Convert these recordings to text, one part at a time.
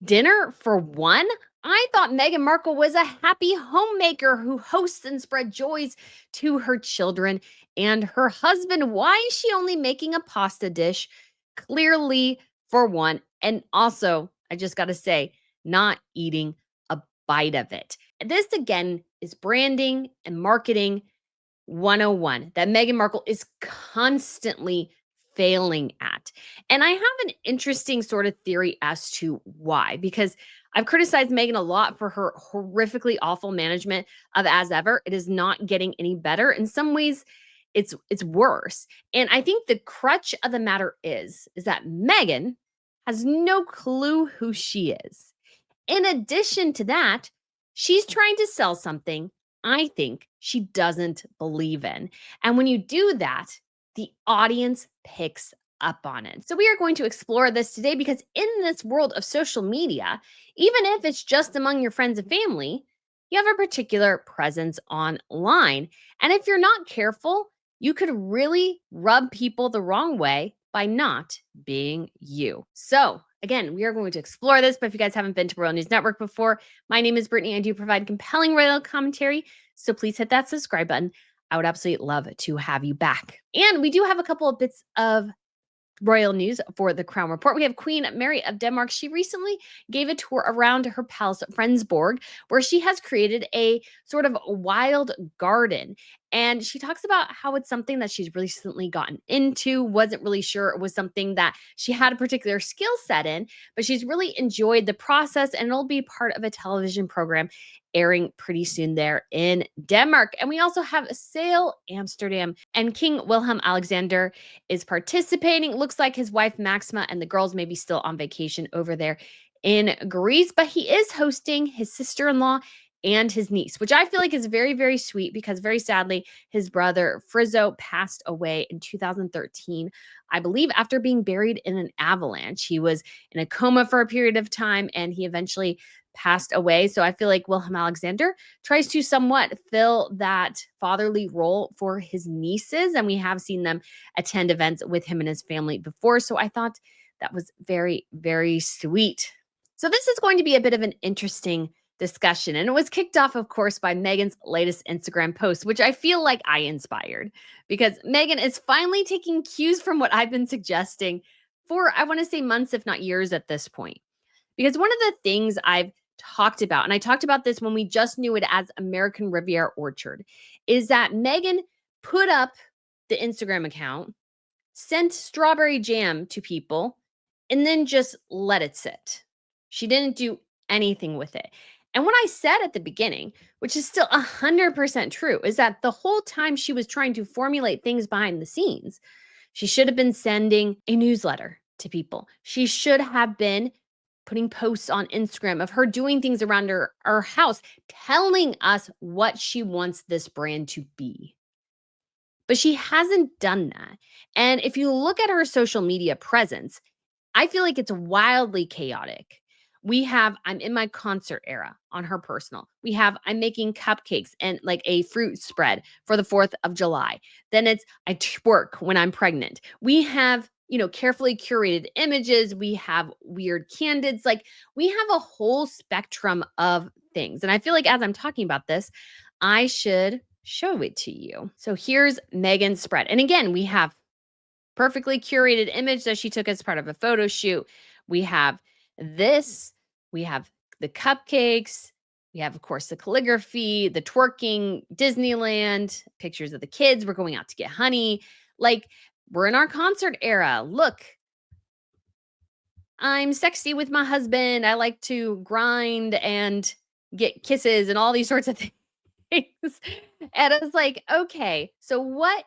Dinner for one? I thought Meghan Markle was a happy homemaker who hosts and spread joys to her children and her husband. Why is she only making a pasta dish? Clearly, for one. And also, I just got to say, not eating a bite of it. This again is branding and marketing 101 that Meghan Markle is constantly failing at. And I have an interesting sort of theory as to why, because I've criticized Meghan a lot for her horrifically awful management of As Ever. It is not getting any better. In some ways, it's worse. And I think the crutch of the matter is that Meghan has no clue who she is. In addition to that, she's trying to sell something I think she doesn't believe in. And when you do that, the audience picks up on it. So we are going to explore this today because in this world of social media, even if it's just among your friends and family, you have a particular presence online. And if you're not careful, you could really rub people the wrong way by not being you. So, again, we are going to explore this. But if you guys haven't been to Royal News Network before, my name is Brittany. I do provide compelling royal commentary. So please hit that subscribe button. I would absolutely love to have you back. And we do have a couple of bits of royal news for the Crown Report. We have Queen Mary of Denmark. She recently gave a tour around her palace at Frensborg, where she has created a sort of wild garden. And she talks about how it's something that she's recently gotten into, wasn't really sure it was something that she had a particular skill set in, but she's really enjoyed the process and it'll be part of a television program airing pretty soon there in Denmark. And we also have Sail Amsterdam, and King Wilhelm Alexander is participating. Looks like his wife Maxima and the girls may be still on vacation over there in Greece, but he is hosting his sister-in-law and his niece, which I feel like is very, very sweet because very sadly, his brother Frizzo passed away in 2013, I believe, after being buried in an avalanche. He was in a coma for a period of time and he eventually passed away. So I feel like Wilhelm Alexander tries to somewhat fill that fatherly role for his nieces. And we have seen them attend events with him and his family before. So I thought that was very, very sweet. So this is going to be a bit of an interesting discussion. And it was kicked off, of course, by Meghan's latest Instagram post, which I feel like I inspired because Meghan is finally taking cues from what I've been suggesting for, I want to say, months, if not years at this point. Because one of the things I've talked about, and I talked about this when we just knew it as American Riviera Orchard, is that Meghan put up the Instagram account, sent strawberry jam to people, and then just let it sit. She didn't do anything with it. And what I said at the beginning, which is still 100% true, is that the whole time she was trying to formulate things behind the scenes, she should have been sending a newsletter to people. She should have been putting posts on Instagram of her doing things around her house, telling us what she wants this brand to be. But she hasn't done that. And if you look at her social media presence, I feel like it's wildly chaotic. We have I'm in my concert era on her personal. We have I'm making cupcakes and like a fruit spread for the 4th of July. Then it's I twerk when I'm pregnant. We have, carefully curated images. We have weird candids. Like we have a whole spectrum of things. And I feel like as I'm talking about this, I should show it to you. So here's Meghan's spread. And again, we have perfectly curated image that she took as part of a photo shoot. We have this, we have the cupcakes, we have, of course, the calligraphy, the twerking, Disneyland, pictures of the kids. We're going out to get honey. Like, we're in our concert era. Look, I'm sexy with my husband. I like to grind and get kisses and all these sorts of things. And I was like, okay, so what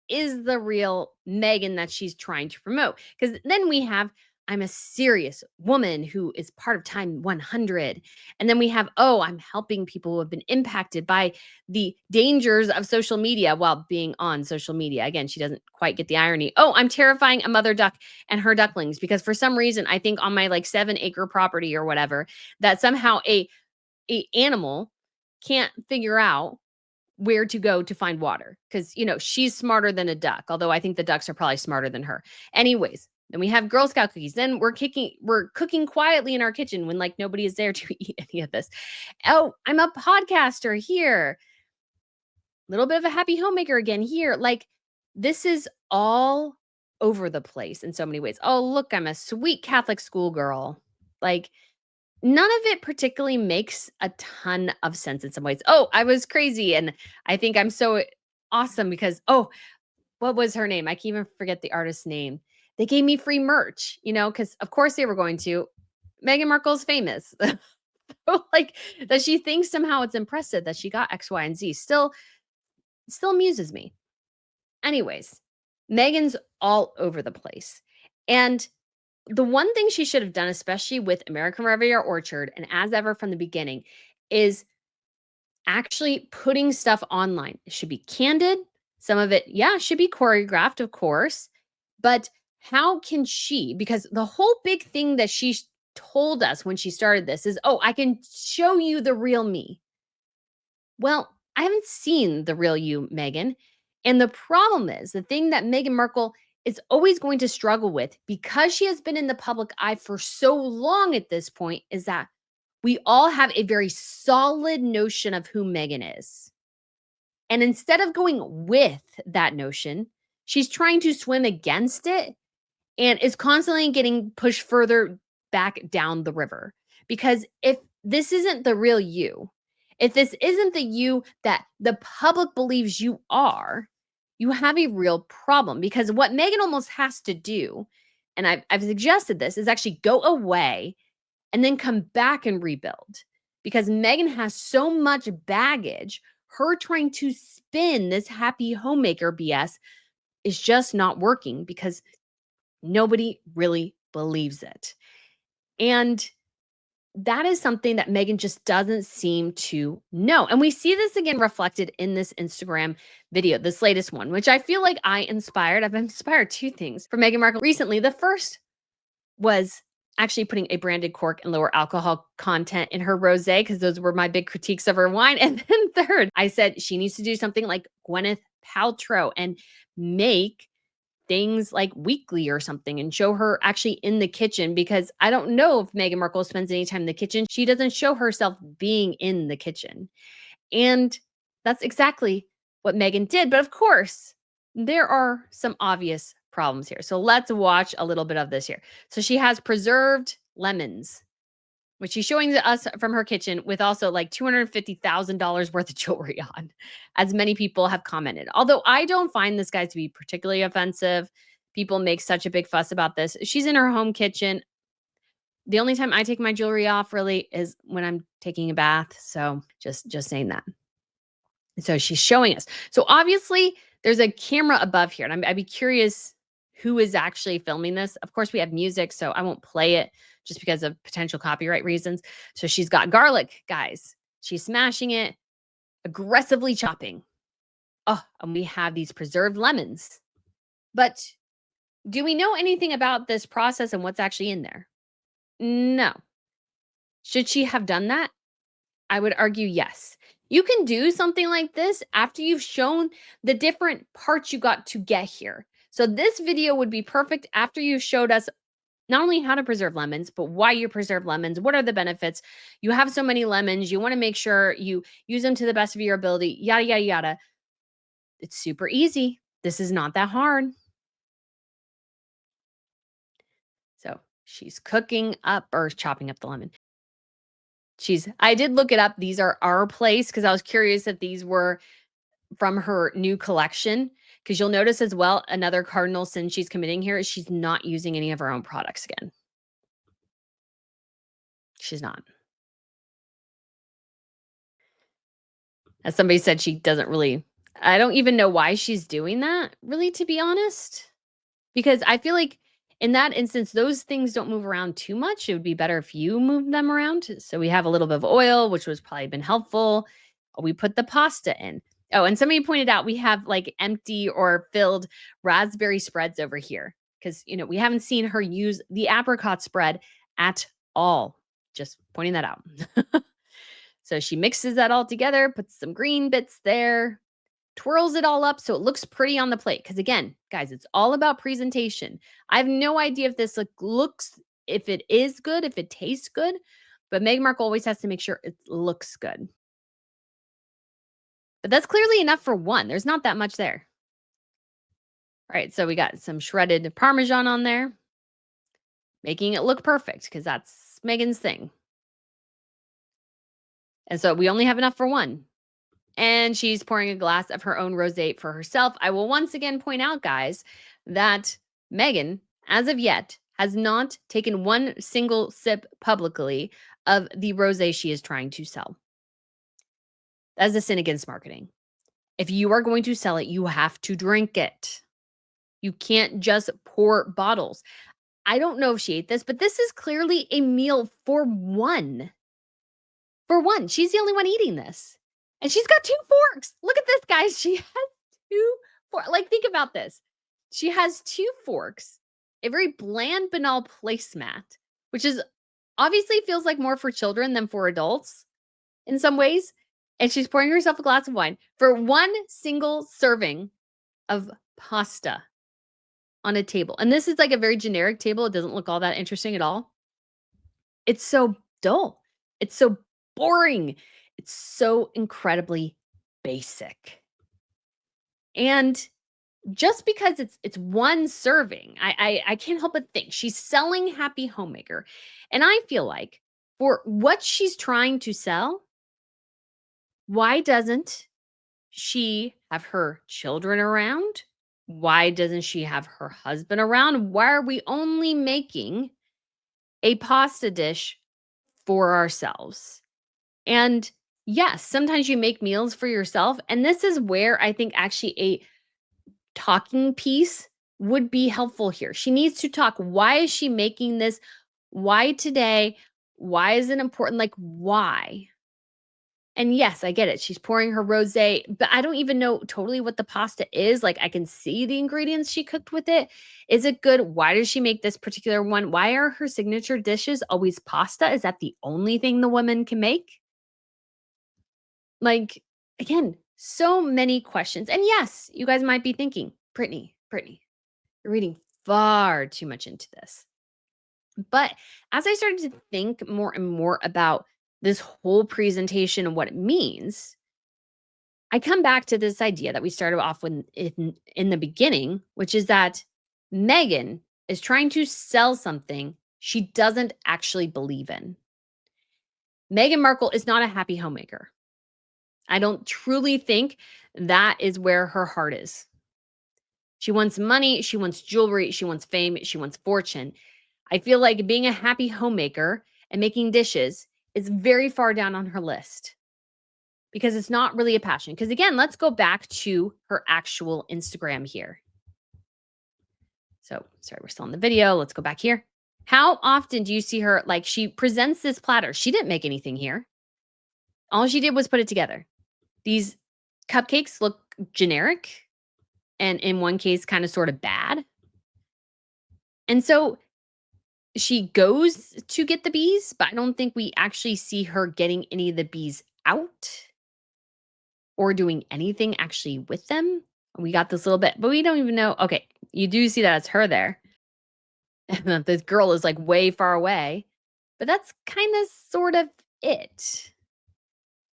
is the real Meghan that she's trying to promote? Because then we have I'm a serious woman who is part of Time 100. And then we have, I'm helping people who have been impacted by the dangers of social media while being on social media. Again, she doesn't quite get the irony. I'm terrifying a mother duck and her ducklings because for some reason, I think on my 7-acre property or whatever, that somehow a animal can't figure out where to go to find water because, she's smarter than a duck, although I think the ducks are probably smarter than her. Anyways, Then we have Girl Scout cookies. Then we're cooking quietly in our kitchen when like nobody is there to eat any of this. Oh, I'm a podcaster here. Little bit of a happy homemaker again here. Like this is all over the place in so many ways. Oh, look, I'm a sweet Catholic schoolgirl. Like none of it particularly makes a ton of sense in some ways. Oh, I was crazy and I think I'm so awesome because what was her name? I can't even forget the artist's name. They gave me free merch, because of course they were going to. Meghan Markle's famous. Like that she thinks somehow it's impressive that she got X, Y, and Z. Still amuses me. Anyways, Megan's all over the place. And the one thing she should have done, especially with American Riviera Orchard, and as ever from the beginning, is actually putting stuff online. It should be candid. Some of it, yeah, should be choreographed, of course. But how can she? Because the whole big thing that she told us when she started this is, oh, I can show you the real me. Well, I haven't seen the real you, Meghan. And the problem is the thing that Meghan Markle is always going to struggle with because she has been in the public eye for so long at this point is that we all have a very solid notion of who Meghan is. And instead of going with that notion, she's trying to swim against it and is constantly getting pushed further back down the river. Because if this isn't the real you, if this isn't the you that the public believes you are, you have a real problem. Because what Meghan almost has to do, and I've suggested this, is actually go away and then come back and rebuild. Because Meghan has so much baggage, her trying to spin this happy homemaker BS is just not working because nobody really believes it. And that is something that Meghan just doesn't seem to know. And we see this again reflected in this Instagram video, this latest one, which I feel like I've inspired two things from Meghan Markle recently. The first was actually putting a branded cork and lower alcohol content in her rosé because those were my big critiques of her wine. And then third, I said she needs to do something like Gwyneth Paltrow and make things like weekly or something and show her actually in the kitchen because I don't know if Meghan Markle spends any time in the kitchen. She doesn't show herself being in the kitchen. And that's exactly what Meghan did. But of course, there are some obvious problems here. So let's watch a little bit of this here. So she has preserved lemons, which she's showing to us from her kitchen with also like $250,000 worth of jewelry on, as many people have commented. Although I don't find this guy to be particularly offensive. People make such a big fuss about this. She's in her home kitchen. The only time I take my jewelry off really is when I'm taking a bath. So just saying that. So she's showing us. So obviously there's a camera above here. And I'd be curious who is actually filming this. Of course, we have music, so I won't play it just because of potential copyright reasons. So she's got garlic, guys. She's smashing it, aggressively chopping. Oh, and we have these preserved lemons. But do we know anything about this process and what's actually in there? No. Should she have done that? I would argue yes. You can do something like this after you've shown the different parts you got to get here. So this video would be perfect after you showed us not only how to preserve lemons, but why you preserve lemons. What are the benefits? You have so many lemons. You want to make sure you use them to the best of your ability, yada, yada, yada. It's super easy. This is not that hard. So she's cooking up or chopping up the lemon. I did look it up. These are our place because I was curious if these were from her new collection. Because you'll notice as well, another cardinal sin she's committing here is she's not using any of her own products again. She's not. As somebody said, she doesn't really, I don't even know why she's doing that, really, to be honest. Because I feel like in that instance, those things don't move around too much. It would be better if you move them around. So we have a little bit of oil, which was probably been helpful. We put the pasta in. Oh, and somebody pointed out we have like empty or filled raspberry spreads over here because, we haven't seen her use the apricot spread at all. Just pointing that out. So she mixes that all together, puts some green bits there. twirls it all up so it looks pretty on the plate. Because again, guys, it's all about presentation. I have no idea if this looks, if it is good, if it tastes good, but Meghan Markle always has to make sure it looks good. But that's clearly enough for one. There's not that much there. All right, so we got some shredded Parmesan on there, making it look perfect because that's Meghan's thing. And so we only have enough for one. And she's pouring a glass of her own rosé for herself. I will once again point out, guys, that Meghan, as of yet, has not taken one single sip publicly of the rosé she is trying to sell. That is a sin against marketing. If you are going to sell it, you have to drink it. You can't just pour bottles. I don't know if she ate this, but this is clearly a meal for one. For one, she's the only one eating this. And she's got 2 forks. Look at this, guys. She has 2 forks. Like, think about this. She has 2 forks, a very bland, banal placemat, which is obviously feels like more for children than for adults in some ways. And she's pouring herself a glass of wine for one single serving of pasta on a table. And this is like a very generic table. It doesn't look all that interesting at all. It's so dull. It's so boring. It's so incredibly basic. And just because it's one serving, I can't help but think she's selling Happy Homemaker. And I feel like for what she's trying to sell, why doesn't she have her children around? Why doesn't she have her husband around? Why are we only making a pasta dish for ourselves? And yes, sometimes you make meals for yourself. And this is where I think actually a talking piece would be helpful here. She needs to talk. Why is she making this? Why today? Why is it important? Like, why? And yes, I get it. She's pouring her rosé, but I don't even know totally what the pasta is. Like, I can see the ingredients she cooked with it. Is it good? Why does she make this particular one? Why are her signature dishes always pasta? Is that the only thing the woman can make? Like, again, so many questions. And yes, you guys might be thinking, Brittany, you're reading far too much into this. But as I started to think more and more about this whole presentation and what it means, I come back to this idea that we started off with in the beginning, which is that Meghan is trying to sell something she doesn't actually believe in. Meghan Markle is not a happy homemaker. I don't truly think that is where her heart is. She wants money, she wants jewelry, she wants fame, she wants fortune. I feel like being a happy homemaker and making dishes is very far down on her list because it's not really a passion. Because again, let's go back to her actual Instagram here. So, sorry, we're still in the video. Let's go back here. How often do you see her, like, she presents this platter? She didn't make anything here. All she did was put it together. These cupcakes look generic and in one case kind of sort of bad. And so she goes to get the bees, but I don't think we actually see her getting any of the bees out or doing anything actually with them. We got this little bit, but we don't even know. Okay, you do see that it's her there. And this girl is like way far away, but that's kind of sort of it.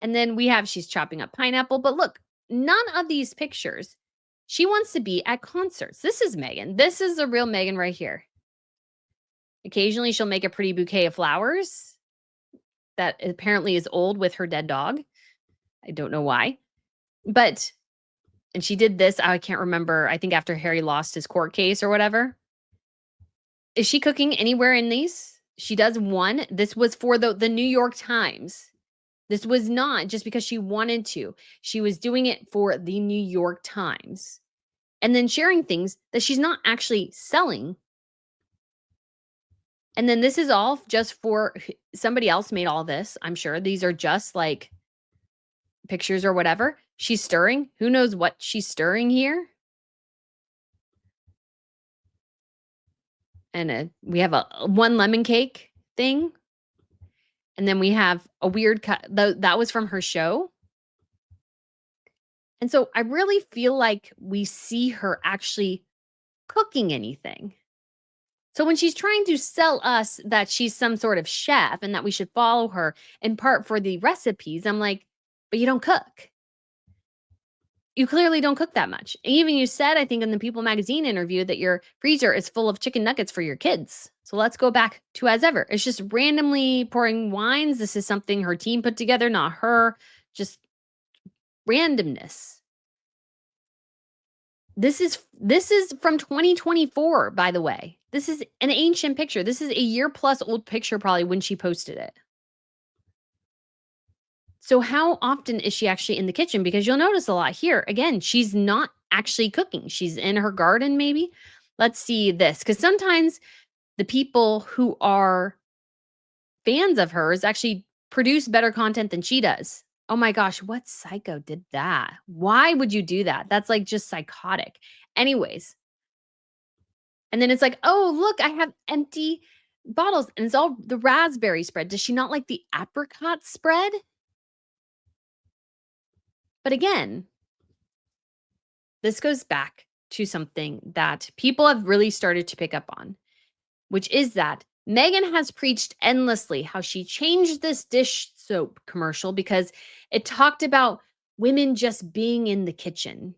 And then she's chopping up pineapple, but look, none of these pictures, she wants to be at concerts. This is Meghan. This is the real Meghan right here. Occasionally, she'll make a pretty bouquet of flowers that apparently is old with her dead dog. I don't know why. And she did this, I can't remember, I think after Harry lost his court case or whatever. Is she cooking anywhere in these? She does one. This was for the New York Times. This was not just because she wanted to. She was doing it for the New York Times. And then sharing things that she's not actually selling. And then this is all just for somebody else made all this. I'm sure these are just like pictures or whatever. She's stirring. Who knows what she's stirring here? And we have a one lemon cake thing. And then we have a weird cut. That was from her show. And so I really feel like we see her actually cooking anything. So when she's trying to sell us that she's some sort of chef and that we should follow her in part for the recipes, I'm like, but you don't cook. You clearly don't cook that much. Even you said, I think in the People magazine interview, that your freezer is full of chicken nuggets for your kids. So let's go back to as ever. It's just randomly pouring wines. This is something her team put together, not her. Just randomness. This is from 2024, by the way. This is an ancient picture. This is a year plus old picture probably when she posted it. So how often is she actually in the kitchen? Because you'll notice a lot here. Again, she's not actually cooking. She's in her garden maybe. Let's see this, cuz sometimes the people who are fans of hers actually produce better content than she does. Oh my gosh, what psycho did that? Why would you do that? That's like just psychotic. Anyways, and then it's like, "Oh, look, I have empty bottles and it's all the raspberry spread." Does she not like the apricot spread? But again, this goes back to something that people have really started to pick up on, which is that Meghan has preached endlessly how she changed this dish soap commercial because it talked about women just being in the kitchen.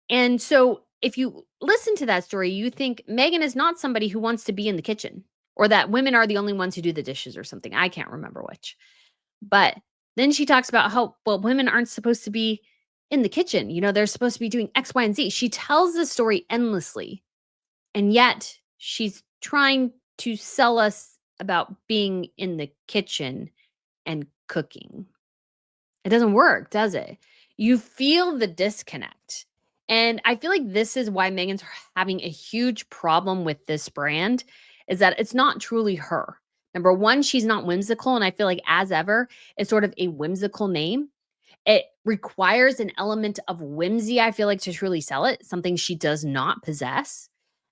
And so if you listen to that story, you think Meghan is not somebody who wants to be in the kitchen or that women are the only ones who do the dishes or something. I can't remember which. But then she talks about how, well, women aren't supposed to be in the kitchen. They're supposed to be doing X, Y, and Z. She tells the story endlessly. And yet she's trying to sell us about being in the kitchen and cooking. It doesn't work, does it? You feel the disconnect. And I feel like this is why Megan's having a huge problem with this brand is that it's not truly her. Number one, she's not whimsical. And I feel like As Ever is sort of a whimsical name. It requires an element of whimsy, I feel like, to truly sell it, something she does not possess.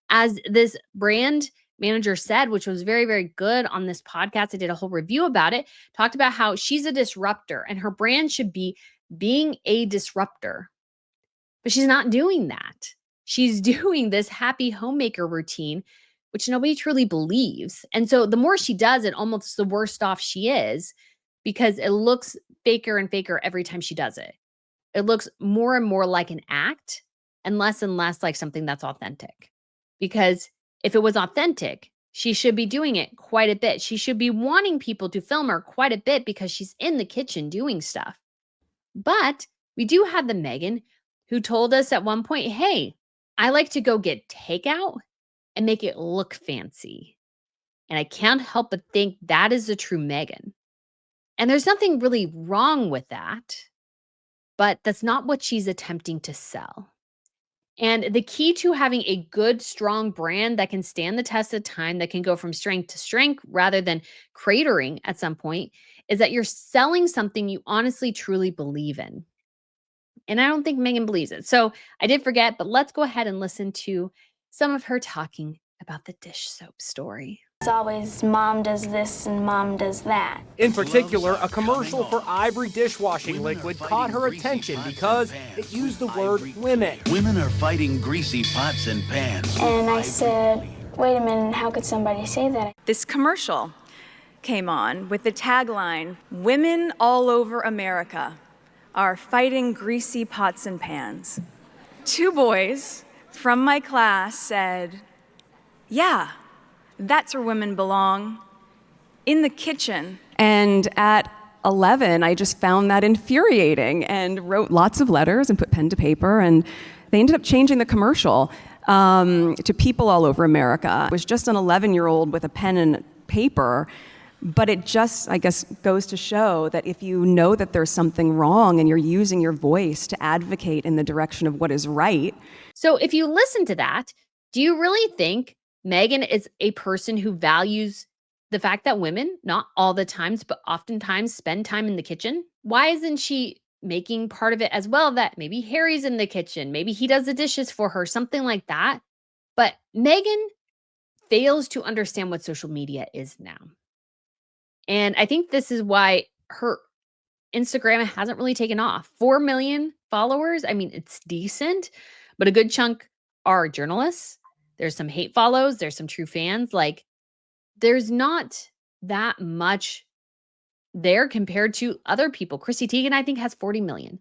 As this brand manager said, which was very, very good on this podcast, I did a whole review about it, talked about how she's a disruptor and her brand should be being a disruptor. But she's not doing that. She's doing this happy homemaker routine, which nobody truly believes. And so the more she does it, almost the worse off she is because it looks faker and faker every time she does it. It looks more and more like an act and less like something that's authentic. Because if it was authentic, she should be doing it quite a bit. She should be wanting people to film her quite a bit because she's in the kitchen doing stuff. But we do have the Meghan who told us at one point, hey, I like to go get takeout and make it look fancy. And I can't help but think that is the true Meghan. And there's nothing really wrong with that, but that's not what she's attempting to sell. And the key to having a good, strong brand that can stand the test of time, that can go from strength to strength rather than cratering at some point, is that you're selling something you honestly, truly believe in. And I don't think Meghan believes it. So I did forget, but let's go ahead and listen to some of her talking about the dish soap story. It's always mom does this and mom does that. In particular, a commercial for Ivory dishwashing liquid caught her attention because it used the word women. Women are fighting greasy pots and pans. And I said, wait a minute, how could somebody say that? This commercial came on with the tagline, "Women all over America are fighting greasy pots and pans." Two boys from my class said, yeah, that's where women belong, in the kitchen. And at 11, I just found that infuriating and wrote lots of letters and put pen to paper, and they ended up changing the commercial to people all over America. It was just an 11-year-old with a pen and paper, but it just, I guess, goes to show that if you know that there's something wrong and you're using your voice to advocate in the direction of what is right. So if you listen to that, do you really think Meghan is a person who values the fact that women, not all the times, but oftentimes spend time in the kitchen? Why isn't she making part of it as well that maybe Harry's in the kitchen, maybe he does the dishes for her, something like that? But Meghan fails to understand what social media is now. And I think this is why her Instagram hasn't really taken off. 4 million followers, I mean, it's decent, but a good chunk are journalists. There's some hate follows, there's some true fans. Like, there's not that much there compared to other people. Chrissy Teigen, I think, has 40 million.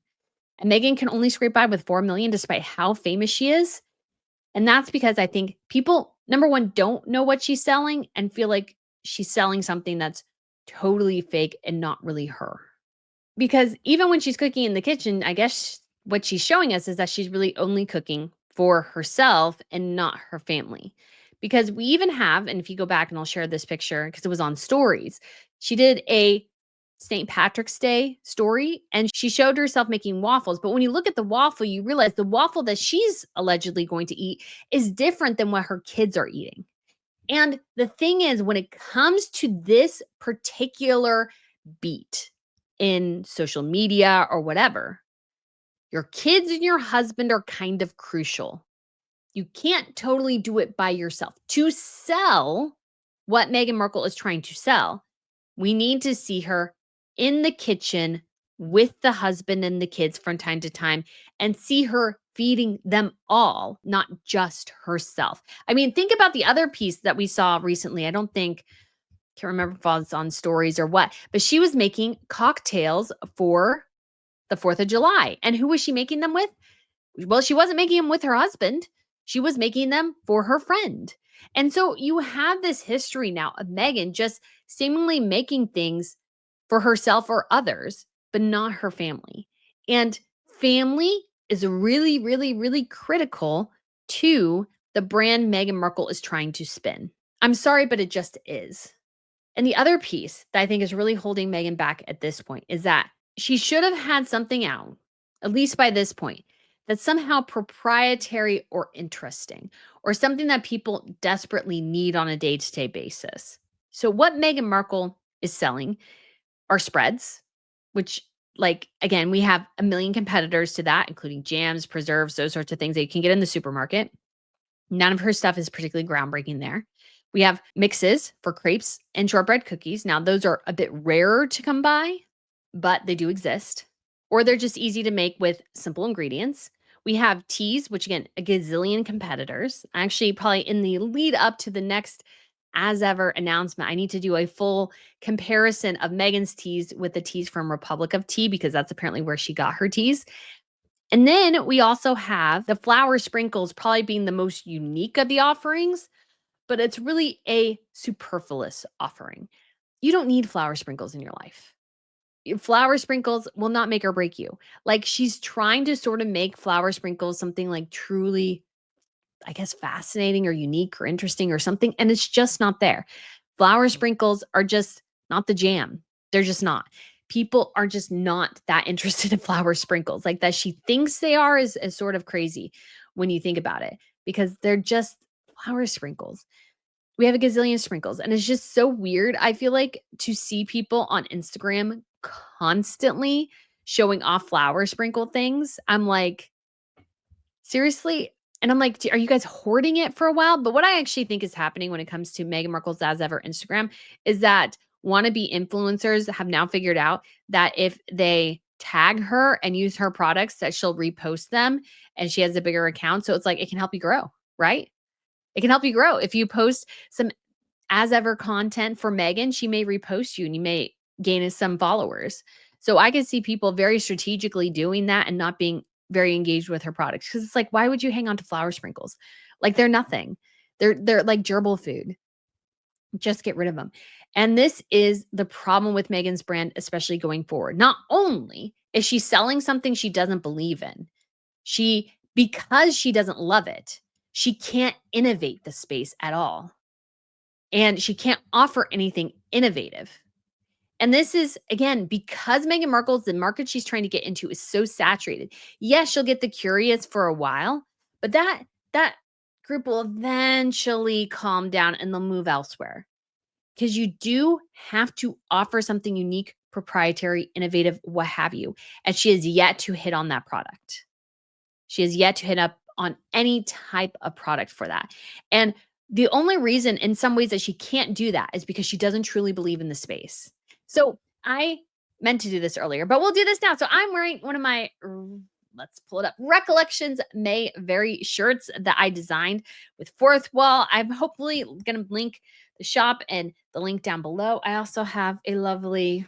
And Meghan can only scrape by with 4 million despite how famous she is. And that's because I think people, number one, don't know what she's selling and feel like she's selling something that's totally fake and not really her. Because even when she's cooking in the kitchen, I guess what she's showing us is that she's really only cooking for herself and not her family. Because we even have, and if you go back and I'll share this picture because it was on stories, she did a St. Patrick's Day story and she showed herself making waffles. But when you look at the waffle, you realize the waffle that she's allegedly going to eat is different than what her kids are eating. And the thing is, when it comes to this particular beat in social media or whatever, your kids and your husband are kind of crucial. You can't totally do it by yourself. To sell what Meghan Markle is trying to sell, we need to see her in the kitchen with the husband and the kids from time to time and see her feeding them all, not just herself. I mean, think about the other piece that we saw recently. Can't remember if it was on stories or what, but she was making cocktails for the 4th of July. And who was she making them with? Well, she wasn't making them with her husband. She was making them for her friend. And so you have this history now of Meghan just seemingly making things for herself or others, but not her family. And family is really, really, really critical to the brand Meghan Markle is trying to spin. I'm sorry, but it just is. And the other piece that I think is really holding Meghan back at this point is that she should have had something out, at least by this point, that's somehow proprietary or interesting, or something that people desperately need on a day-to-day basis. So what Meghan Markle is selling are spreads, which, like, again, we have a million competitors to that, including jams, preserves, those sorts of things that you can get in the supermarket. None of her stuff is particularly groundbreaking there. We have mixes for crepes and shortbread cookies. Now, those are a bit rarer to come by, but they do exist. Or they're just easy to make with simple ingredients. We have teas, which again, a gazillion competitors. Actually, probably in the lead up to the next As Ever announcement, I need to do a full comparison of Meghan's teas with the teas from Republic of Tea, because that's apparently where she got her teas. And then we also have the flower sprinkles probably being the most unique of the offerings, but it's really a superfluous offering. You don't need flower sprinkles in your life. Flower sprinkles will not make or break you. Like, she's trying to sort of make flower sprinkles something like truly, I guess, fascinating or unique or interesting or something, and it's just not there. Flower sprinkles are just not the jam. They're just not. People are just not that interested in flower sprinkles. Like, that she thinks they are is sort of crazy when you think about it, because they're just flower sprinkles. We have a gazillion sprinkles, and it's just so weird. I feel like to see people on Instagram constantly showing off flower sprinkle things, I'm like, seriously? And I'm like, are you guys hoarding it for a while? But what I actually think is happening when it comes to Meghan Markle's As Ever Instagram is that wannabe influencers have now figured out that if they tag her and use her products, that she'll repost them and she has a bigger account. So it's like, it can help you grow, right? It can help you grow. If you post some As Ever content for Meghan, she may repost you and you may gain some followers. So I could see people very strategically doing that and not being very engaged with her products, because it's like, why would you hang on to flower sprinkles? Like, they're nothing. They're like gerbil food. Just get rid of them. And this is the problem with Meghan's brand, especially going forward. Not only is she selling something she doesn't believe in, because she doesn't love it, she can't innovate the space at all. And she can't offer anything innovative. And this is, again, because Meghan Markle's, the market she's trying to get into is so saturated. Yes, she'll get the curious for a while, but that group will eventually calm down and they'll move elsewhere. Because you do have to offer something unique, proprietary, innovative, what have you. And she has yet to hit on that product. She has yet to hit up on any type of product for that. And the only reason in some ways that she can't do that is because she doesn't truly believe in the space. So I meant to do this earlier, but we'll do this now. So I'm wearing one of my, let's pull it up, Recollections May Vary shirts that I designed with Fourth Wall. I'm hopefully going to link the shop and the link down below. I also have a lovely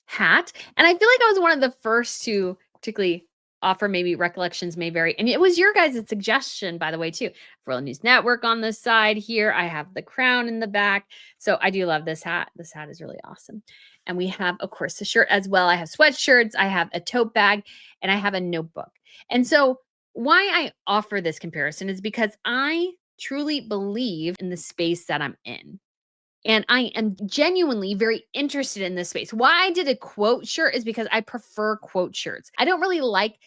hat. And I feel like I was one of the first to particularly offer maybe Recollections May Vary. And it was your guys' suggestion, by the way, too. Royal News Network on this side here. I have the crown in the back. So I do love this hat. This hat is really awesome. And we have, of course, the shirt as well. I have sweatshirts, I have a tote bag, and I have a notebook. And so why I offer this comparison is because I truly believe in the space that I'm in. And I am genuinely very interested in this space. Why I did a quote shirt is because I prefer quote shirts. I don't really like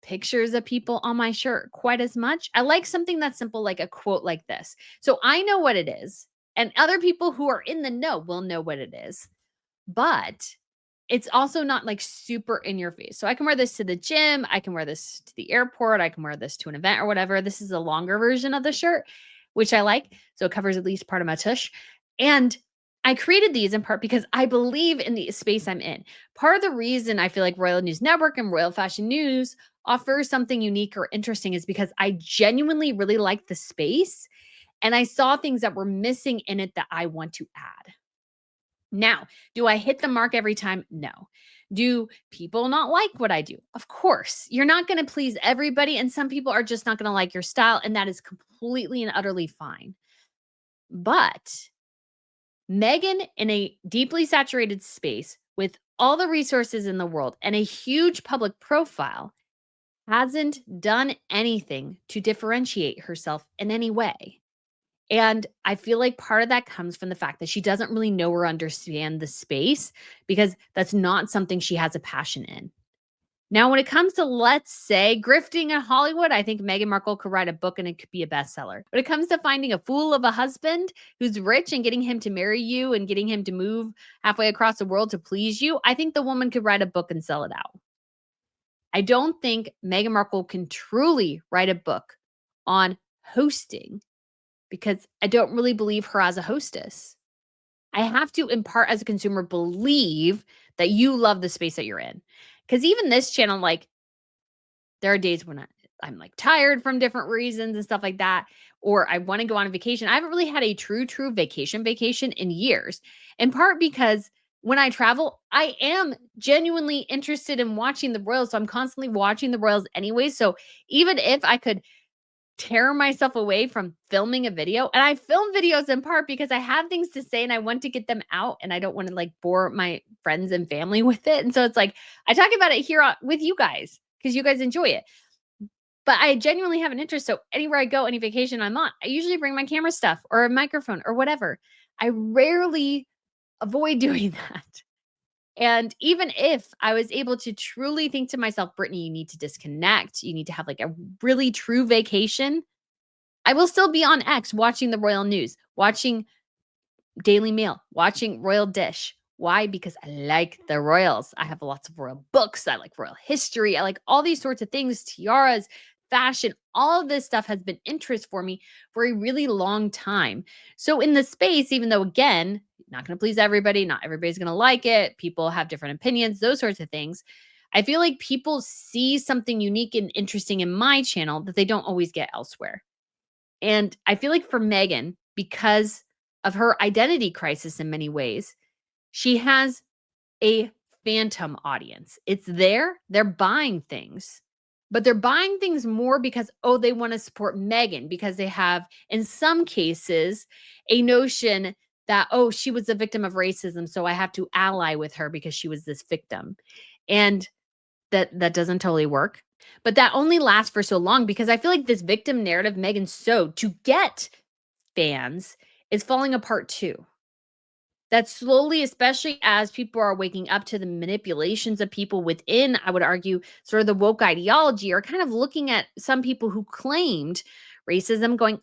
pictures of people on my shirt quite as much. I like something that's simple, like a quote like this. So I know what it is, and other people who are in the know will know what it is. But it's also not like super in your face. So I can wear this to the gym, I can wear this to the airport, I can wear this to an event or whatever. This is a longer version of the shirt, which I like. So it covers at least part of my tush. And I created these in part because I believe in the space I'm in. Part of the reason I feel like Royal News Network and Royal Fashion News offer something unique or interesting is because I genuinely really like the space and I saw things that were missing in it that I want to add. Now, do I hit the mark every time? No. Do people not like what I do? Of course. You're not going to please everybody, and some people are just not going to like your style, and that is completely and utterly fine. But Meghan, in a deeply saturated space with all the resources in the world and a huge public profile, hasn't done anything to differentiate herself in any way. And I feel like part of that comes from the fact that she doesn't really know or understand the space because that's not something she has a passion in. Now, when it comes to, let's say, grifting in Hollywood, I think Meghan Markle could write a book and it could be a bestseller. When it comes to finding a fool of a husband who's rich and getting him to marry you and getting him to move halfway across the world to please you, I think the woman could write a book and sell it out. I don't think Meghan Markle can truly write a book on hosting because I don't really believe her as a hostess. I have to, in part, as a consumer, believe that you love the space that you're in. Because even this channel, like, there are days when I'm like tired from different reasons and stuff like that, or I want to go on a vacation. I haven't really had a true vacation in years, in part because when I travel, I am genuinely interested in watching the royals. So I'm constantly watching the royals anyway. So even if I could tear myself away from filming a video. And I film videos in part because I have things to say and I want to get them out and I don't want to like bore my friends and family with it. And so it's like, I talk about it here with you guys because you guys enjoy it. But I genuinely have an interest. So anywhere I go, any vacation I'm on, I usually bring my camera stuff or a microphone or whatever. I rarely avoid doing that. And even if I was able to truly think to myself, Brittany, you need to disconnect, you need to have like a really true vacation, I will still be on X watching the royal news, watching Daily Mail, watching Royal Dish. Why? Because I like the royals. I have lots of royal books. I like royal history. I like all these sorts of things, tiaras, fashion, all of this stuff has been interest for me for a really long time. So in the space, even though again, not going to please everybody, not everybody's going to like it, people have different opinions, those sorts of things. I feel like people see something unique and interesting in my channel that they don't always get elsewhere. And I feel like for Meghan, because of her identity crisis in many ways, she has a phantom audience. It's there, they're buying things, but they're buying things more because, oh, they want to support Meghan because they have, in some cases, a notion that, oh, she was a victim of racism, so I have to ally with her because she was this victim. And that doesn't totally work. But that only lasts for so long because I feel like this victim narrative Meghan sowed to get fans is falling apart too. That slowly, especially as people are waking up to the manipulations of people within, I would argue, sort of the woke ideology, are kind of looking at some people who claimed racism going,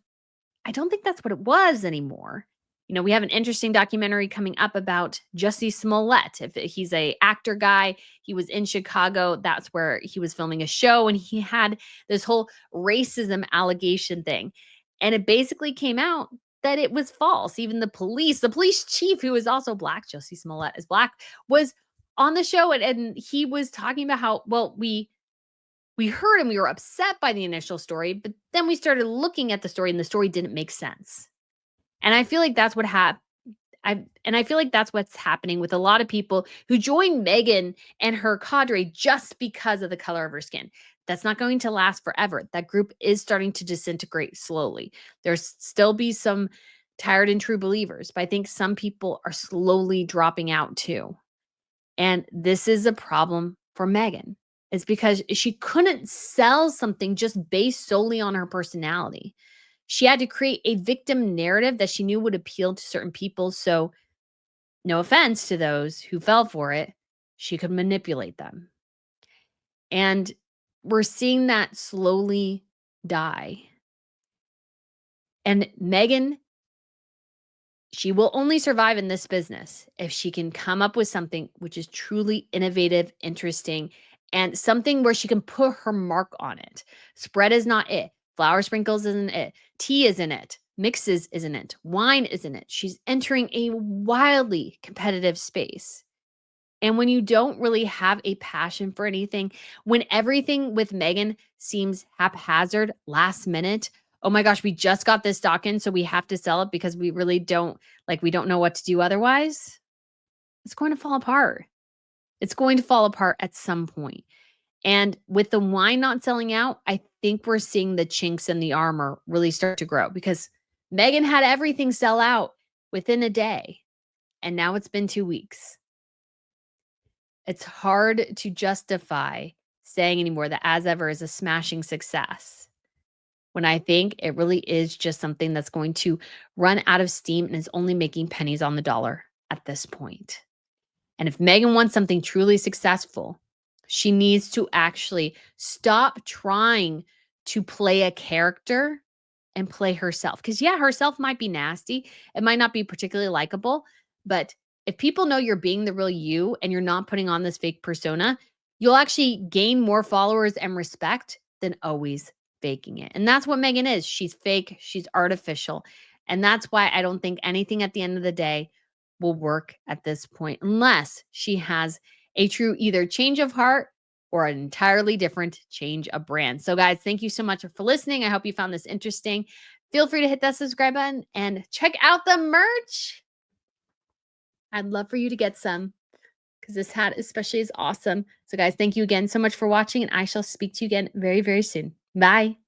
I don't think that's what it was anymore. You know, we have an interesting documentary coming up about Jussie Smollett. If he's a actor guy, he was in Chicago. That's where he was filming a show and he had this whole racism allegation thing. And it basically came out that it was false. Even the police chief, who is also Black, Josie Smollett is Black, was on the show, and he was talking about how, well, we heard and we were upset by the initial story, but then we started looking at the story and the story didn't make sense. And I feel like that's what happened. I feel like that's what's happening with a lot of people who join Meghan and her cadre just because of the color of her skin. That's not going to last forever. That group is starting to disintegrate slowly. There's still be some tired and true believers, but I think some people are slowly dropping out too. And this is a problem for Meghan. It's because she couldn't sell something just based solely on her personality. She had to create a victim narrative that she knew would appeal to certain people. So, no offense to those who fell for it, she could manipulate them. And we're seeing that slowly die. And Meghan, she will only survive in this business if she can come up with something which is truly innovative, interesting, and something where she can put her mark on it. Spread is not it. Flour sprinkles isn't it. Tea isn't it. Mixes isn't it. Wine isn't it. She's entering a wildly competitive space. And when you don't really have a passion for anything, when everything with Meghan seems haphazard, last minute, oh my gosh, we just got this stock in, so we have to sell it because we really don't, we don't know what to do otherwise, it's going to fall apart. It's going to fall apart at some point. And with the wine not selling out, I think we're seeing the chinks in the armor really start to grow because Meghan had everything sell out within a day. And now it's been 2 weeks. It's hard to justify saying anymore that As Ever is a smashing success when I think it really is just something that's going to run out of steam and is only making pennies on the dollar at this point. And if Meghan wants something truly successful, she needs to actually stop trying to play a character and play herself. Because, yeah, herself might be nasty. It might not be particularly likable. But if people know you're being the real you and you're not putting on this fake persona, you'll actually gain more followers and respect than always faking it. And that's what Meghan is. She's fake. She's artificial. And that's why I don't think anything at the end of the day will work at this point unless she has a true either change of heart or an entirely different change of brand. So guys, thank you so much for listening. I hope you found this interesting. Feel free to hit that subscribe button and check out the merch. I'd love for you to get some because this hat especially is awesome. So guys, thank you again so much for watching and I shall speak to you again very, very soon. Bye.